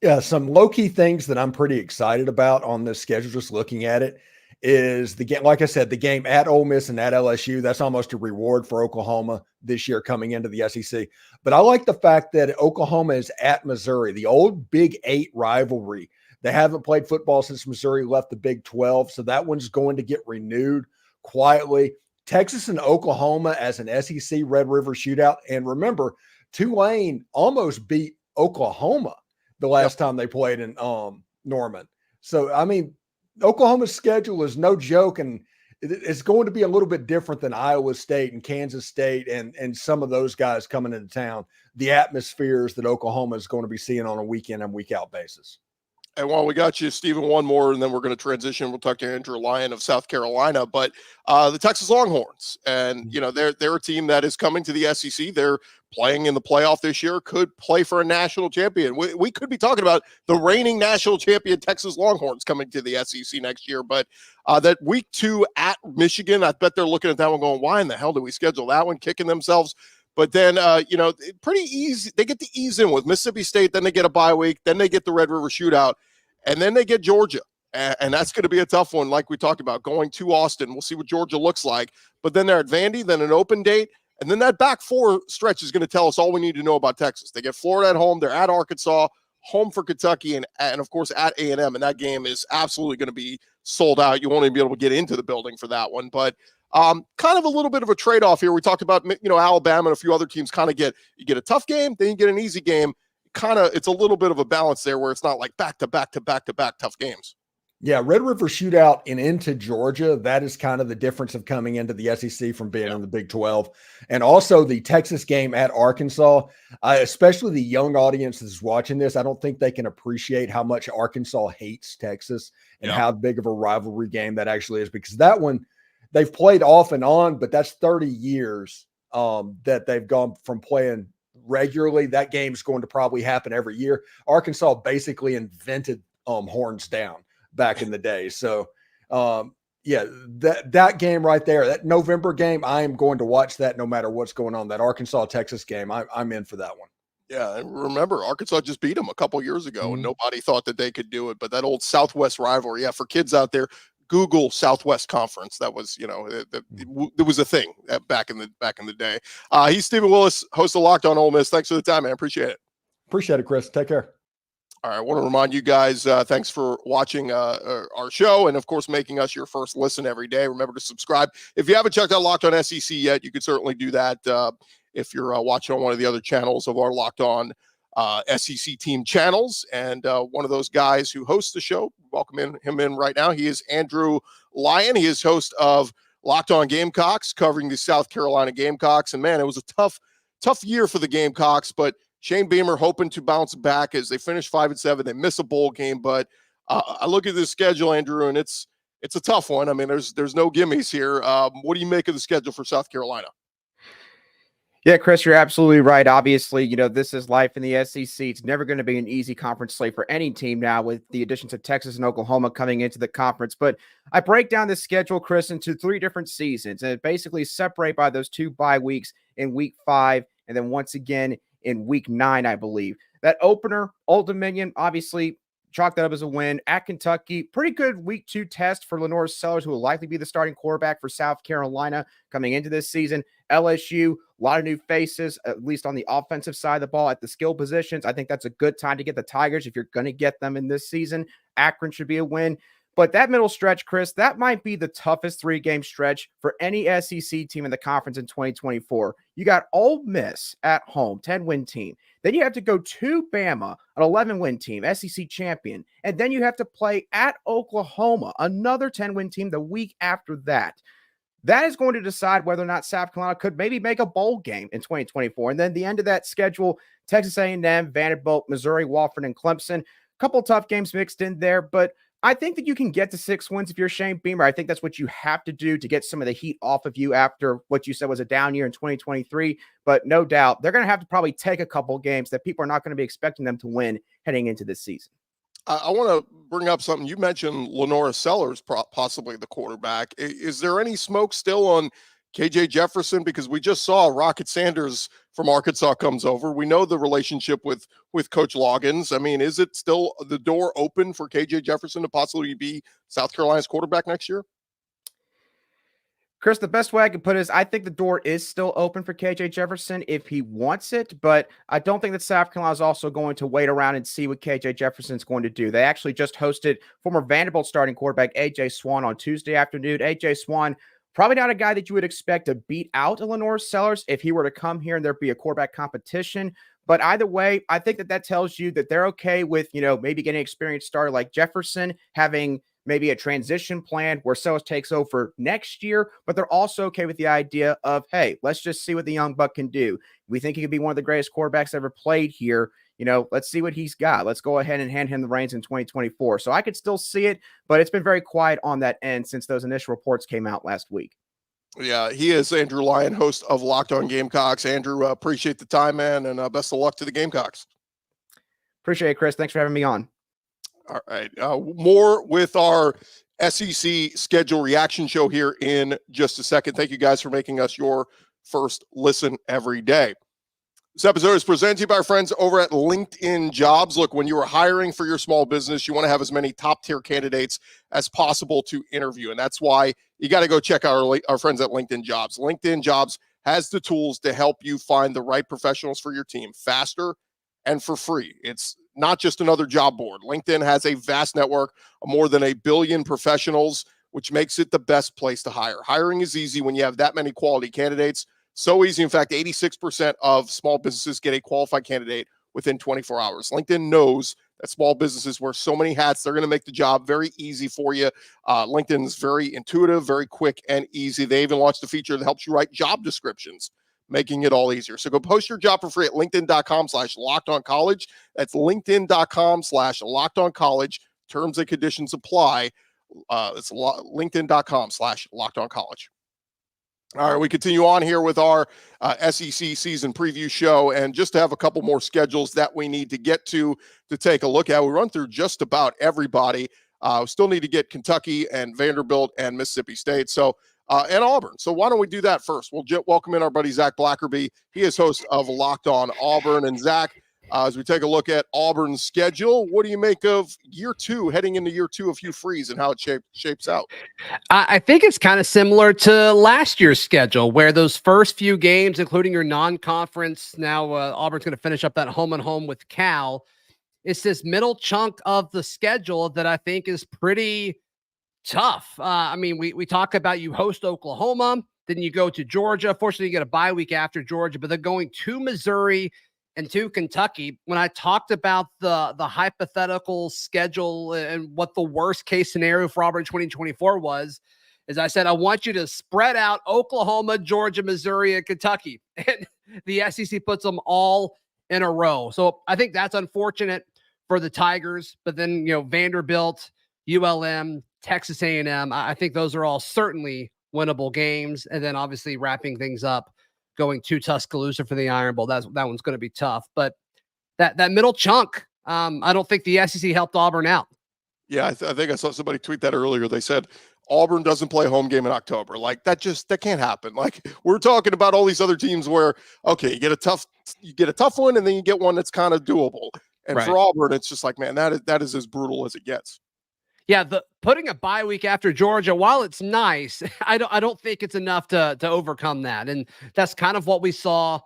Yeah, some low-key things that I'm pretty excited about on this schedule, just looking at it, is the game, like I said, the game at Ole Miss and at LSU. That's almost a reward for Oklahoma this year coming into the SEC. But I like the fact that Oklahoma is at Missouri, the old Big 8 rivalry. They haven't played football since Missouri left the Big 12, so that one's going to get renewed quietly. Texas and Oklahoma as an SEC Red River shootout. And remember, Tulane almost beat Oklahoma the last time they played in Norman. So, I mean, Oklahoma's schedule is no joke, and it's going to be a little bit different than Iowa State and Kansas State and some of those guys coming into town, the atmospheres that Oklahoma is going to be seeing on a week in and week out basis. And while we got you, Stephen, one more, and then we're going to transition. We'll talk to Andrew Lyon of South Carolina, but the Texas Longhorns, and they're a team that is coming to the SEC. They're playing in the playoff this year, could play for a national champion. We could be talking about the reigning national champion Texas Longhorns coming to the SEC next year. But that week 2 at Michigan, I bet they're looking at that one going, why in the hell do we schedule that one, kicking themselves? But then, pretty easy. They get to ease in with Mississippi State. Then they get a bye week. Then they get the Red River shootout. And then they get Georgia. And that's going to be a tough one, like we talked about, going to Austin. We'll see what Georgia looks like. But then they're at Vandy, then an open date. And then that back 4 stretch is going to tell us all we need to know about Texas. They get Florida at home. They're at Arkansas, home for Kentucky, and of course, at A&M. And that game is absolutely going to be sold out. You won't even be able to get into the building for that one. But kind of a little bit of a trade-off here. We talked about, Alabama and a few other teams kind of you get a tough game, then you get an easy game. It's a little bit of a balance there where it's not like back-to-back tough games. Yeah, Red River shootout and into Georgia, that is kind of the difference of coming into the SEC from being in the Big 12. And also the Texas game at Arkansas, especially the young audience that's watching this, I don't think they can appreciate how much Arkansas hates Texas and how big of a rivalry game that actually is, because that one, they've played off and on, but that's 30 years that they've gone from playing regularly. That game's going to probably happen every year. Arkansas basically invented horns down back in the day. So, that game right there, that November game, I am going to watch that no matter what's going on. That Arkansas-Texas game, I'm in for that one. Yeah, and remember, Arkansas just beat them a couple years ago, and nobody thought that they could do it. But that old Southwest rivalry, for kids out there, Google Southwest Conference. That was, it was a thing back in the day. He's Stephen Willis, host of Locked On Ole Miss. Thanks for the time, man. Appreciate it. Appreciate it, Chris. Take care. All right, I want to remind you guys, thanks for watching our show and, of course, making us your first listen every day. Remember to subscribe. If you haven't checked out Locked On SEC yet, you could certainly do that if you're watching on one of the other channels of our Locked On SEC team channels. And one of those guys who hosts the show, welcome him in right now. He is Andrew Lyon. He is host of Locked On Gamecocks, covering the South Carolina Gamecocks. And, man, it was a tough year for the Gamecocks, but Shane Beamer hoping to bounce back as they finish 5-7. They miss a bowl game, but I look at this schedule, Andrew, and it's a tough one. I mean, there's no gimmies here. What do you make of the schedule for South Carolina? Yeah, Chris, you're absolutely right. Obviously, this is life in the SEC. It's never going to be an easy conference slate for any team now with the additions of Texas and Oklahoma coming into the conference. But I break down the schedule, Chris, into 3 different seasons, and it basically separate by those 2 bye weeks in week 5 and then once again in week 9, I believe. That opener, Old Dominion, obviously chalk that up as a win. At Kentucky, pretty good week 2 test for Lenore Sellers, who will likely be the starting quarterback for South Carolina coming into this season. LSU, a lot of new faces, at least on the offensive side of the ball at the skill positions. I think that's a good time to get the Tigers if you're going to get them in this season. Akron should be a win. But that middle stretch, Chris, that might be the toughest 3-game stretch for any SEC team in the conference in 2024. You got Ole Miss at home, 10-win team. Then you have to go to Bama, an 11-win team, SEC champion. And then you have to play at Oklahoma, another 10-win team the week after that. That is going to decide whether or not South Carolina could maybe make a bowl game in 2024. And then the end of that schedule, Texas A&M, Vanderbilt, Missouri, Wofford, and Clemson. A couple tough games mixed in there, but I think that you can get to 6 wins if you're Shane Beamer. I think that's what you have to do to get some of the heat off of you after what you said was a down year in 2023. But no doubt, they're going to have to probably take a couple games that people are not going to be expecting them to win heading into this season. I want to bring up something. You mentioned Lenora Sellers, possibly the quarterback. Is there any smoke still on KJ Jefferson? Because we just saw Rocket Sanders from Arkansas comes over. We know the relationship with Coach Loggins. I mean, is it still the door open for KJ Jefferson to possibly be South Carolina's quarterback next year? Chris, the best way I could put it is I think the door is still open for KJ Jefferson if he wants it, but I don't think that South Carolina is also going to wait around and see what KJ Jefferson is going to do. They actually just hosted former Vanderbilt starting quarterback A.J. Swan on Tuesday afternoon. A.J. Swan, probably not a guy that you would expect to beat out Lenore Sellers if he were to come here and there'd be a quarterback competition. But either way, I think that tells you that they're okay with, maybe getting an experienced starter like Jefferson, having maybe a transition plan where Sellers takes over next year, but they're also okay with the idea of, hey, let's just see what the young buck can do. We think he could be one of the greatest quarterbacks ever played here. Let's see what he's got. Let's go ahead and hand him the reins in 2024. So I could still see it, but it's been very quiet on that end since those initial reports came out last week. Yeah, he is Andrew Lyon, host of Locked On Gamecocks. Andrew, appreciate the time, man, and best of luck to the Gamecocks. Appreciate it, Chris. Thanks for having me on. All right. More with our SEC schedule reaction show here in just a second. Thank you guys for making us your first listen every day. This episode is presented to you by our friends over at LinkedIn Jobs. Look, when you are hiring for your small business, you want to have as many top-tier candidates as possible to interview. And that's why you got to go check out our friends at LinkedIn Jobs. LinkedIn Jobs has the tools to help you find the right professionals for your team faster and for free. It's not just another job board. LinkedIn has a vast network of more than 1 billion professionals, which makes it the best place to hire. Hiring is easy when you have that many quality candidates. So easy. In fact, 86% of small businesses get a qualified candidate within 24 hours. LinkedIn knows that small businesses wear so many hats. They're going to make the job very easy for you. LinkedIn's very intuitive, very quick and easy. They even launched a feature that helps you write job descriptions, making it all easier. So go post your job for free at linkedin.com/lockedoncollege. That's linkedin.com/lockedoncollege. Terms and conditions apply. It's linkedin.com/lockedoncollege. All right, we continue on here with our SEC season preview show. And just to have a couple more schedules that we need to get to take a look at, we run through just about everybody. We still need to get Kentucky and Vanderbilt and Mississippi State. So, and Auburn. So why don't we do that first? We'll welcome in our buddy Zach Blackerby. He is host of Locked On Auburn. And Zach, as we take a look at Auburn's schedule, what do you make of year 2, heading into year 2 of Hugh Freeze and how it shapes out? I think it's kind of similar to last year's schedule, where those first few games, including your non-conference, now Auburn's going to finish up that home-and-home with Cal. It's this middle chunk of the schedule that I think is pretty tough. I mean, we talk about you host Oklahoma, then you go to Georgia. Fortunately, you get a bye week after Georgia, but they're going to Missouri and to Kentucky. When I talked about the hypothetical schedule and what the worst case scenario for Auburn 2024 was, is I said, I want you to spread out Oklahoma, Georgia, Missouri, and Kentucky. And the SEC puts them all in a row. So I think that's unfortunate for the Tigers. But then, Vanderbilt, ULM, Texas A&M, I think those are all certainly winnable games. And then obviously wrapping things up going to Tuscaloosa for the Iron Bowl. That one's going to be tough. But that middle chunk, I don't think the SEC helped Auburn out. Yeah, I think I saw somebody tweet that earlier. They said Auburn doesn't play a home game in October. Like that can't happen. Like we're talking about all these other teams where, okay, you get a tough one and then you get one that's kind of doable. And Right. for Auburn, it's just like, man, that is as brutal as it gets. Yeah, the putting a bye week after Georgia, while it's nice, I don't think it's enough to overcome that. And that's kind of what we saw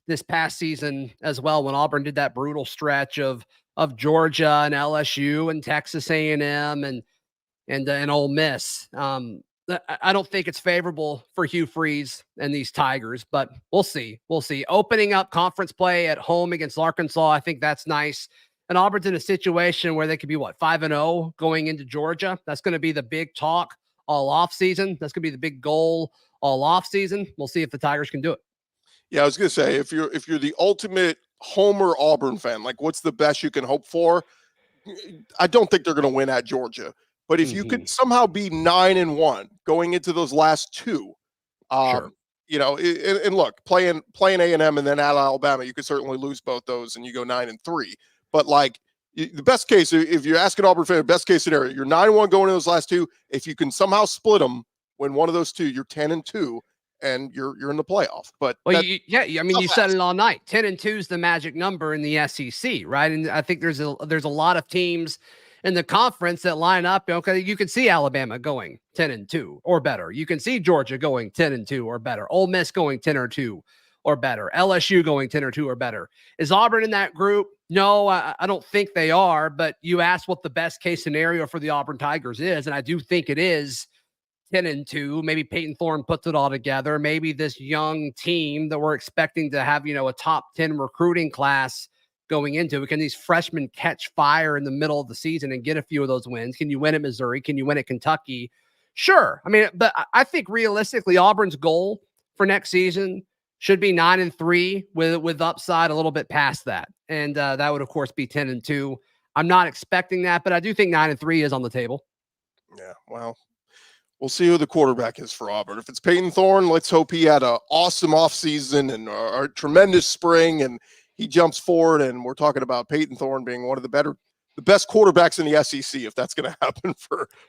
this past season as well, when Auburn did that brutal stretch of Georgia and LSU and Texas A&M and Ole Miss. I don't think it's favorable for Hugh Freeze and these Tigers, but we'll see. We'll see. Opening up conference play at home against Arkansas, I think that's nice. And Auburn's in a situation where they could be 5-0 going into Georgia. That's going to be the big talk all off season. That's going to be the big goal all off season. We'll see if the Tigers can do it. Yeah, I was going to say, if you're the ultimate homer Auburn fan, like what's the best you can hope for? I don't think they're going to win at Georgia, but if you could somehow be 9-1 going into those last two, Sure. you know, and look, playing A&M and then at Alabama, you could certainly lose both those and you go 9-3. But like the best case, if you're asking Auburn fan, best case scenario, you're 9-1 going into those last two. If you can somehow split them, win one of those two, you're 10-2. And you're in the playoff. But well, you said it all night. 10-2 is the magic number in the SEC, right? And I think there's a lot of teams in the conference that line up. Okay, you can see Alabama going 10-2 or better. You can see Georgia going 10-2 or better. Ole Miss going 10-2 or better. LSU going 10-2 or better. Is Auburn in that group? No, I don't think they are. But you asked what the best case scenario for the Auburn Tigers is, and I do think it is 10-2. Maybe Peyton Thorne puts it all together. Maybe this young team that we're expecting to have, a top 10 recruiting class going into it. Can these freshmen catch fire in the middle of the season and get a few of those wins? Can you win at Missouri? Can you win at Kentucky? Sure. I mean, but I think realistically, Auburn's goal for next season should be 9-3 with upside a little bit past that. And that would, of course, be 10-2. I'm not expecting that, but I do think 9-3 is on the table. Yeah, well, we'll see who the quarterback is for Auburn. If it's Peyton Thorne, let's hope he had an awesome offseason and a tremendous spring, and he jumps forward. And we're talking about Peyton Thorne being one of the best quarterbacks in the SEC, if that's going to happen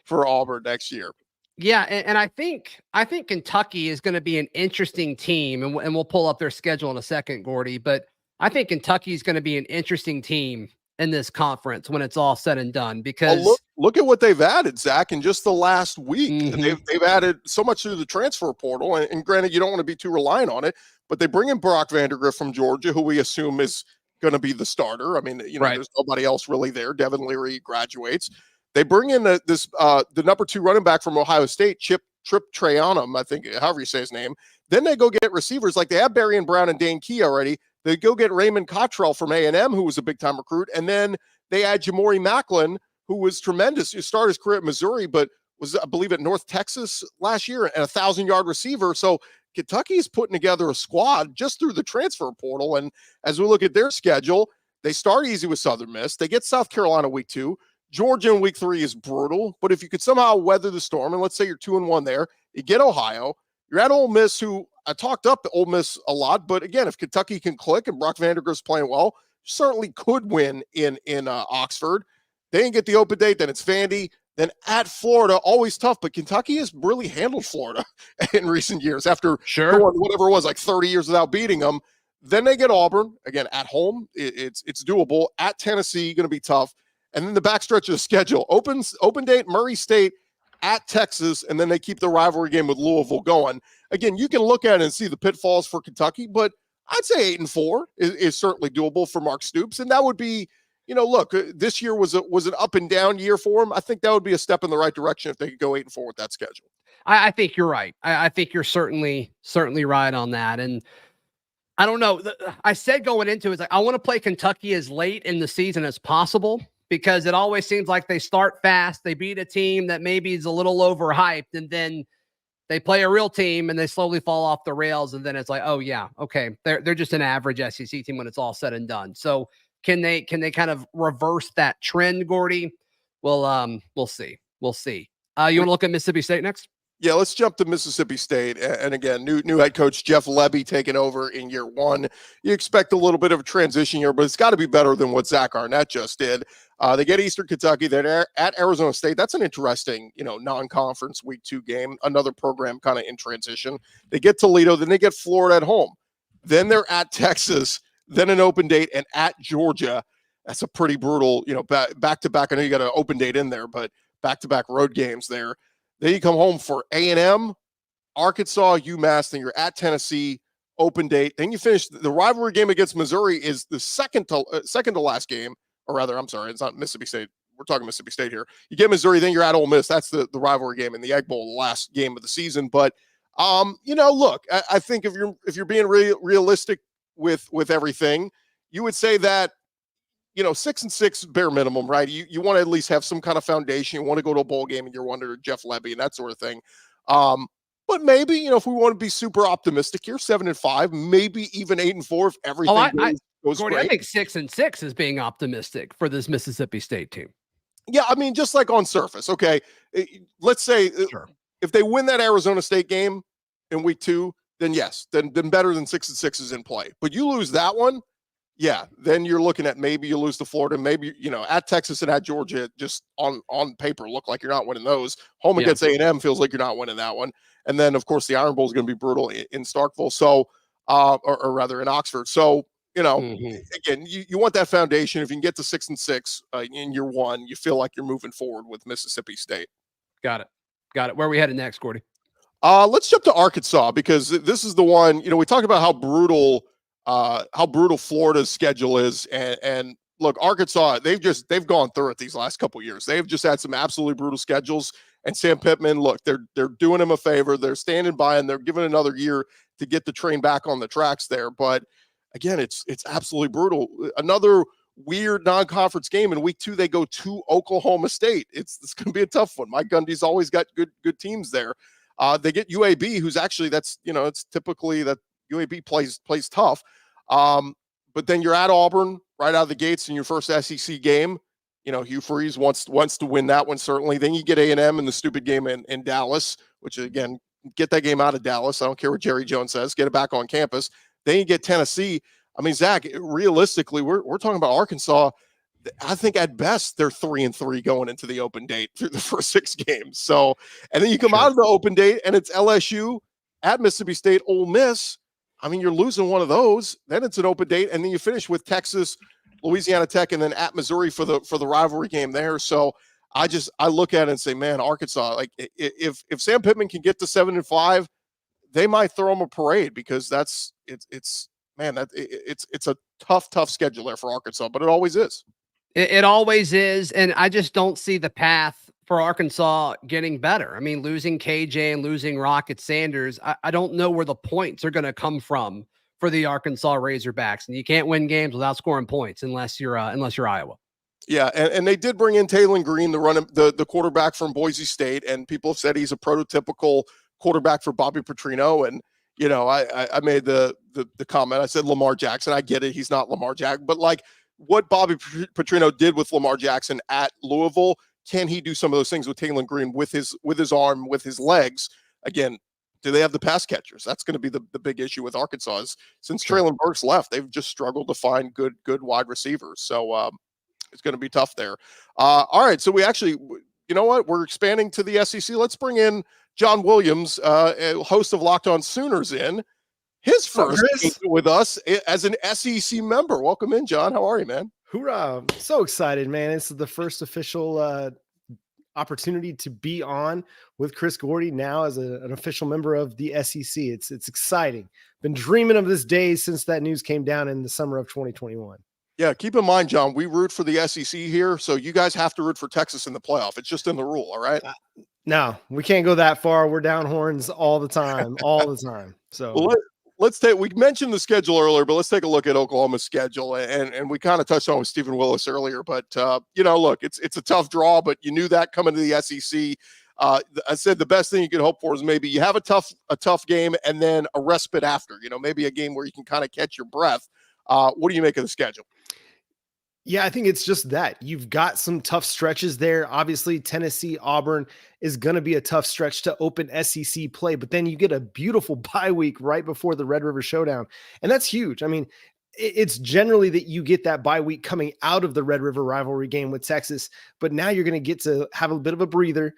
for Auburn next year. Yeah, and I think Kentucky is going to be an interesting team, and we'll pull up their schedule in a second, Gordy. But I think Kentucky is going to be an interesting team in this conference when it's all said and done, because look at what they've added, Zach, in just the last week. They've added so much through the transfer portal, and granted, you don't want to be too reliant on it, but they bring in Brock Vandergrift from Georgia, who we assume is going to be the starter. I mean, right. There's nobody else really there. Devin Leary graduates. They bring in the number 2 running back from Ohio State, Trip Trayanum, I think, however you say his name. Then they go get receivers like they have Berrien Brown and Dane Key already. They go get Raymond Cottrell from A&M, who was a big-time recruit. And then they add Jamori Macklin, who was tremendous. He started his career at Missouri, but was, I believe, at North Texas last year, and a 1,000-yard receiver. So Kentucky is putting together a squad just through the transfer portal. And as we look at their schedule, they start easy with Southern Miss. They get South Carolina week 2. Georgia in week 3 is brutal. But if you could somehow weather the storm, and let's say you're 2-1 there, you get Ohio. You're at Ole Miss, who I talked up Ole Miss a lot, but again, if Kentucky can click and Brock Vandergrift's playing well, certainly could win in Oxford. They didn't get the open date, then it's Vandy, then at Florida, always tough, but Kentucky has really handled Florida in recent years after going whatever it was, like 30 years without beating them. Then they get Auburn, again, at home. It's doable. At Tennessee, going to be tough. And then the backstretch of the schedule, open date, Murray State, at Texas, and then they keep the rivalry game with Louisville going. Again, you can look at it and see the pitfalls for Kentucky, but I'd say 8-4 is certainly doable for Mark Stoops. And that would be, look, this year was an up and down year for him. I think that would be a step in the right direction if they could go 8-4 with that schedule. I think you're right. I think you're certainly right on that. And I don't know. I said going into it, I want to play Kentucky as late in the season as possible, because it always seems like they start fast. They beat a team that maybe is a little overhyped, and then they play a real team and they slowly fall off the rails. And then it's like, oh yeah, okay. They're just an average SEC team when it's all said and done. So can they kind of reverse that trend, Gordy? Well, we'll see. You want to look at Mississippi State next? Yeah, let's jump to Mississippi State. And again, new head coach Jeff Lebby taking over in year one. You expect a little bit of a transition here, but it's got to be better than what Zach Arnett just did. They get Eastern Kentucky. They're at Arizona State. That's an interesting, non-conference week 2 game. Another program kind of in transition. They get Toledo, then they get Florida at home. Then they're at Texas, then an open date, and at Georgia. That's a pretty brutal, back-to-back. I know you got an open date in there, but back-to-back road games there. Then you come home for A&M, Arkansas, UMass. Then you're at Tennessee, open date. Then you finish the rivalry game against Missouri is the second to last game, or rather, I'm sorry, it's not Mississippi State. We're talking Mississippi State here. You get Missouri, then you're at Ole Miss. That's the rivalry game in the Egg Bowl, the last game of the season. But look, I think if you're being realistic with everything, you would say that 6-6 bare minimum, right? You want to at least have some kind of foundation. You want to go to a bowl game and you're under Jeff Lebby and that sort of thing. But maybe, if we want to be super optimistic here, 7-5, maybe even 8-4 if everything goes Gordy, great. I think 6-6 is being optimistic for this Mississippi State team. Yeah, I mean, just like on surface, okay. Let's say Sure. if they win that Arizona State game in week 2, then yes, then better than 6-6 is in play. But you lose that one, yeah, then you're looking at maybe you lose to Florida, maybe, at Texas and at Georgia, just on paper, look like you're not winning those. Home against A&M feels like you're not winning that one. And then, of course, the Iron Bowl is going to be brutal in Starkville, so, or rather in Oxford. So, again, you want that foundation. If you can get to 6-6 in year one, you feel like you're moving forward with Mississippi State. Got it. Where are we headed next, Gordy? Let's jump to Arkansas, because this is the one, we talked about how brutal Florida's schedule is. And look, Arkansas, they've gone through it these last couple of years. They've just had some absolutely brutal schedules. And Sam Pittman, look, they're doing him a favor. They're standing by and they're giving another year to get the train back on the tracks there. But again, it's absolutely brutal. Another weird non-conference game in week 2. They go to Oklahoma State. It's going to be a tough one. Mike Gundy's always got good teams there. They get UAB, who's actually it's typically that UAB plays tough. But then you're at Auburn right out of the gates in your first SEC game. Hugh Freeze wants to win that one, certainly. Then you get A&M in the stupid game in Dallas, which, again, get that game out of Dallas. I don't care what Jerry Jones says. Get it back on campus. Then you get Tennessee. I mean, Zach, realistically, we're talking about Arkansas. I think at best they're 3-3 going into the open date through the first 6 games. So, and then you come out of the open date and it's LSU at Mississippi State, Ole Miss. I mean, you're losing one of those. Then it's an open date, and then you finish with Texas, Louisiana Tech, and then at Missouri for the rivalry game there. So I look at it and say, man, Arkansas, like if Sam Pittman can get to 7-5, they might throw him a parade, because it's a tough schedule there for Arkansas, but it always is. It always is, and I just don't see the path for Arkansas getting better. I mean, losing KJ and losing Rocket Sanders, I don't know where the points are going to come from for the Arkansas Razorbacks, and you can't win games without scoring points unless you're Iowa. Yeah, and they did bring in Taylon Green, the quarterback from Boise State, and people have said he's a prototypical quarterback for Bobby Petrino. And I made the comment. I said Lamar Jackson. I get it, he's not Lamar Jackson, but like what Bobby Petrino did with Lamar Jackson at Louisville, can he do some of those things with Taylon Green with his arm, with his legs? Again, do they have the pass catchers? That's going to be the big issue with Arkansas. Since Traylon Burks left, they've just struggled to find good wide receivers. So it's going to be tough there. All right, so we actually, we're expanding to the SEC. Let's bring in John Williams, host of Locked On Sooners, in his first game with us as an SEC member. Welcome in, John. How are you, man? Hoorah. I'm so excited, man. This is the first official opportunity to be on with Chris Gordy now as an official member of the SEC. It's exciting. Been dreaming of this day since that news came down in the summer of 2021. Yeah, keep in mind, John, we root for the SEC here, so you guys have to root for Texas in the playoff. It's just in the rule, all right? No, we can't go that far. We're down horns all the time, So well, we mentioned the schedule earlier, but let's take a look at Oklahoma's schedule. And we kind of touched on with Stephen Willis earlier, but look, it's a tough draw, but you knew that coming to the SEC. I said the best thing you could hope for is maybe you have a tough game and then a respite after, maybe a game where you can kind of catch your breath. What do you make of the schedule? Yeah, I think it's just that you've got some tough stretches there. Obviously, Tennessee, Auburn is going to be a tough stretch to open SEC play, but then you get a beautiful bye week right before the Red River Showdown. And that's huge. I mean, it's generally that you get that bye week coming out of the Red River rivalry game with Texas, but now you're going to get to have a bit of a breather,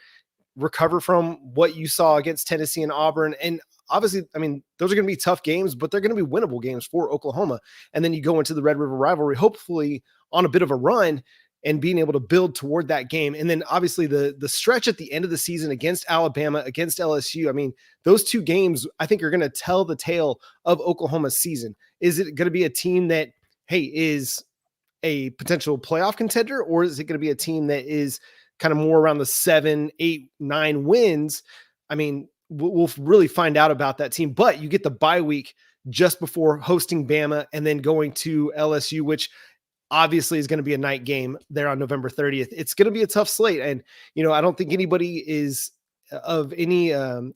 recover from what you saw against Tennessee and Auburn. And obviously, I mean, those are going to be tough games, but they're going to be winnable games for Oklahoma. And then you go into the Red River rivalry, hopefully on a bit of a run and being able to build toward that game. And then obviously the stretch at the end of the season against Alabama, against LSU. I mean, those two games I think are going to tell the tale of Oklahoma's season. Is it going to be a team that, hey, is a potential playoff contender, or is it going to be a team that is kind of more around the 7, 8, 9 wins? I mean, we'll really find out about that team, but you get the bye week just before hosting Bama and then going to LSU, which obviously is going to be a night game there on November 30th. It's going to be a tough slate. And, I don't think anybody is of any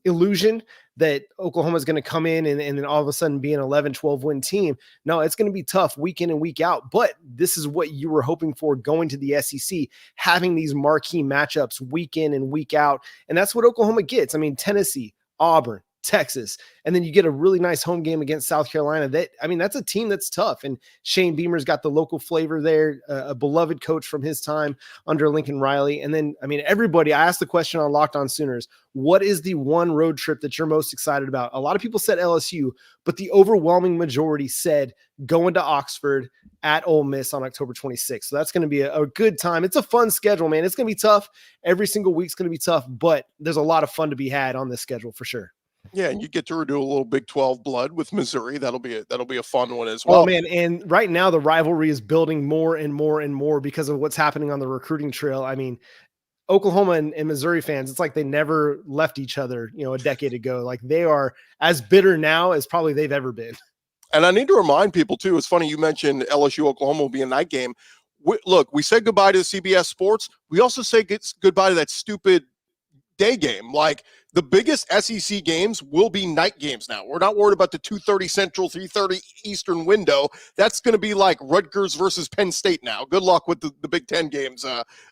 illusion that Oklahoma is going to come in and then all of a sudden be an 11, 12 win team. No, it's going to be tough week in and week out, but this is what you were hoping for going to the SEC, having these marquee matchups week in and week out. And that's what Oklahoma gets. I mean, Tennessee, Auburn, Texas, and then you get a really nice home game against South Carolina. That's a team that's tough. And Shane Beamer's got the local flavor there, a beloved coach from his time under Lincoln Riley. And then, everybody, I asked the question on Locked On Sooners, what is the one road trip that you're most excited about? A lot of people said LSU, but the overwhelming majority said going to Oxford at Ole Miss on October 26th. So that's going to be a good time. It's a fun schedule, man. It's going to be tough. Every single week's going to be tough, but there's a lot of fun to be had on this schedule for sure. Yeah, and you get to do a little Big 12 blood with Missouri. That'll be a fun one as well. Oh man, and right now the rivalry is building more and more and more because of what's happening on the recruiting trail. I mean, Oklahoma and Missouri fans, it's like they never left each other, a decade ago. Like they are as bitter now as probably they've ever been. And I need to remind people too, it's funny you mentioned LSU Oklahoma will be a night game. We said goodbye to CBS Sports. We also say goodbye to that stupid day game. Like the biggest SEC games will be night games now. We're not worried about the 2:30 Central, 3:30 Eastern window. That's going to be like Rutgers versus Penn State now. Good luck with the Big Ten games,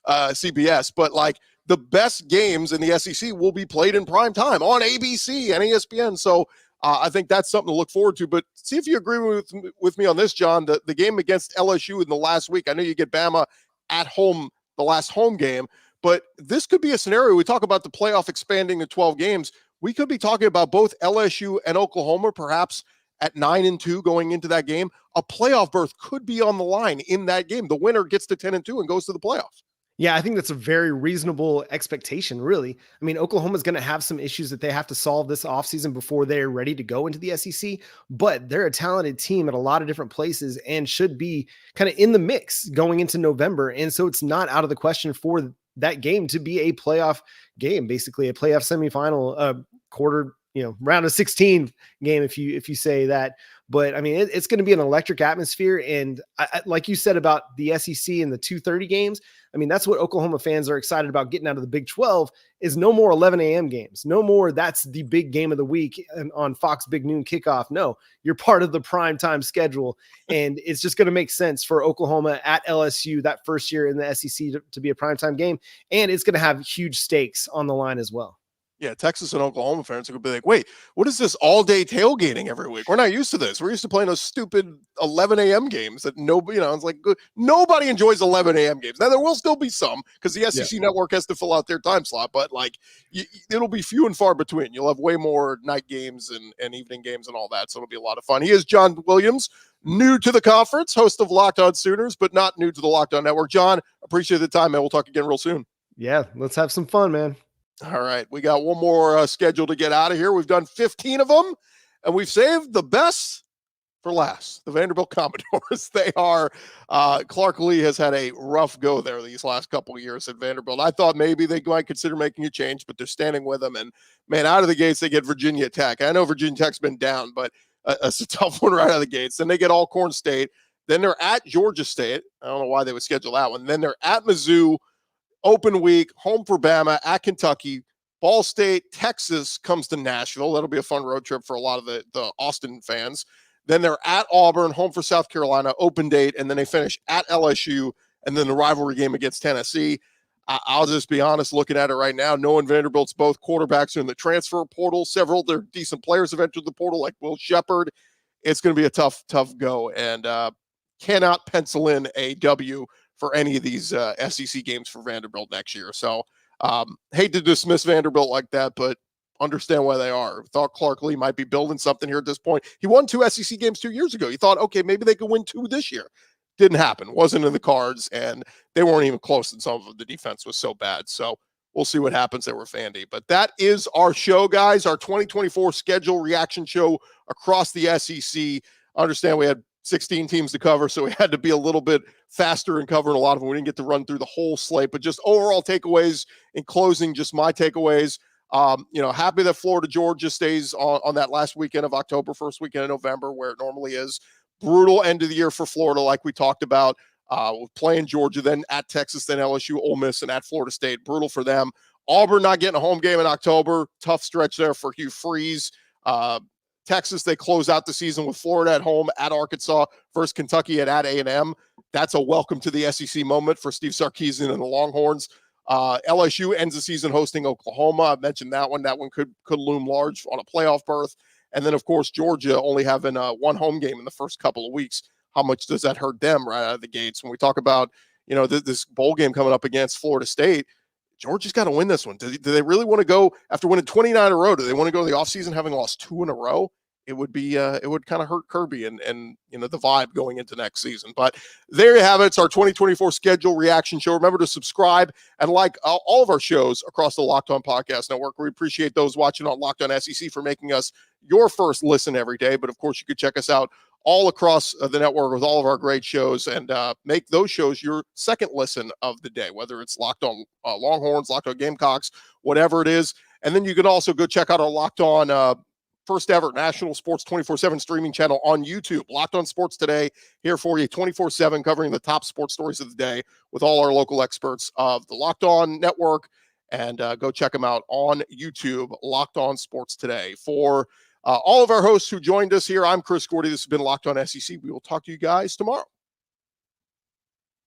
CBS. But like the best games in the SEC will be played in prime time on ABC and ESPN. So I think that's something to look forward to. But see if you agree with me on this, John. The game against LSU in the last week, I know you get Bama at home, the last home game. But this could be a scenario. We talk about the playoff expanding to 12 games. We could be talking about both LSU and Oklahoma, perhaps at 9-2 going into that game. A playoff berth could be on the line in that game. The winner gets to 10-2 and goes to the playoffs. Yeah, I think that's a very reasonable expectation, really. I mean, Oklahoma's going to have some issues that they have to solve this offseason before they're ready to go into the SEC, but they're a talented team at a lot of different places and should be kind of in the mix going into November. And so it's not out of the question for that game to be a playoff game, basically a playoff semifinal, quarter, round of 16 game, if you say that. But I mean, it's going to be an electric atmosphere. And I, like you said about the SEC and the 2:30 games, I mean, that's what Oklahoma fans are excited about getting out of the Big 12 is no more 11 a.m. games. No more, that's the big game of the week on Fox Big Noon Kickoff. No, you're part of the prime time schedule. And it's just going to make sense for Oklahoma at LSU that first year in the SEC to be a primetime game. And it's going to have huge stakes on the line as well. Yeah, Texas and Oklahoma fans are going to be like, wait, what is this all-day tailgating every week? We're not used to this. We're used to playing those stupid 11 a.m. games that nobody, it's like nobody enjoys 11 a.m. games. Now, there will still be some because the SEC network has to fill out their time slot, but like it'll be few and far between. You'll have way more night games and evening games and all that, so it'll be a lot of fun. He is John Williams, new to the conference, host of Locked On Sooners, but not new to the Locked On Network. John, appreciate the time, man. We'll talk again real soon. Yeah, let's have some fun, man. All right, we got one more schedule to get out of here. We've done 15 of them, and we've saved the best for last. The Vanderbilt Commodores. They are, Clark Lee has had a rough go there these last couple of years at Vanderbilt. I thought maybe they might consider making a change, but they're standing with them. And, man, out of the gates, they get Virginia Tech. I know Virginia Tech's been down, but it's a tough one right out of the gates. Then they get Alcorn State. Then they're at Georgia State. I don't know why they would schedule that one. Then they're at Mizzou. Open week, home for Bama, at Kentucky, Ball State, Texas comes to Nashville. That'll be a fun road trip for a lot of the Austin fans. Then they're at Auburn, home for South Carolina, open date, and then they finish at LSU, and then the rivalry game against Tennessee. I'll just be honest, looking at it right now, knowing Vanderbilt's both quarterbacks are in the transfer portal. Several of their decent players have entered the portal, like Will Shepherd. It's going to be a tough go, and cannot pencil in a W for any of these SEC games for Vanderbilt next year. So hate to dismiss Vanderbilt like that, but understand why they are. Thought Clark Lee might be building something here at this point. He won 2 SEC games 2 years ago. You thought, okay, maybe they could win 2 this year. Didn't happen. Wasn't in the cards, and they weren't even close, and some of the defense was so bad. So we'll see what happens there with Vandy. But that is our show, guys, our 2024 schedule reaction show across the SEC. I understand we had 16 teams to cover, so we had to be a little bit faster in covering a lot of them. We didn't get to run through the whole slate, but just overall takeaways in closing, just my takeaways. Happy that Florida, Georgia stays on that last weekend of October, first weekend of November, where it normally is. Brutal end of the year for Florida, like we talked about. Playing Georgia, then at Texas, then LSU, Ole Miss, and at Florida State. Brutal for them. Auburn not getting a home game in October. Tough stretch there for Hugh Freeze. Texas, they close out the season with Florida at home, at Arkansas, versus Kentucky at A&M. That's a welcome to the SEC moment for Steve Sarkisian and the Longhorns. LSU ends the season hosting Oklahoma. I mentioned that one. That one could loom large on a playoff berth. And then, of course, Georgia only having one home game in the first couple of weeks. How much does that hurt them right out of the gates? When we talk about, this bowl game coming up against Florida State, Georgia's got to win this one. Do they really want to go after winning 29 in a row? Do they want to go to the offseason having lost 2 in a row? It would be, it would kind of hurt Kirby and the vibe going into next season. But there you have it. It's our 2024 schedule reaction show. Remember to subscribe and like all of our shows across the Locked On Podcast Network. We appreciate those watching on Locked On SEC for making us your first listen every day. But of course, you could check us out all across the network with all of our great shows and make those shows your second listen of the day, whether it's Locked On Longhorns, Locked On Gamecocks, whatever it is. And then you can also go check out our Locked On first ever national sports 24/7 streaming channel on YouTube. Locked On Sports Today, here for you 24/7, covering the top sports stories of the day with all our local experts of the Locked On Network. And go check them out on YouTube, Locked On Sports Today. For all of our hosts who joined us here, I'm Chris Gordy. This has been Locked On SEC. We will talk to you guys tomorrow.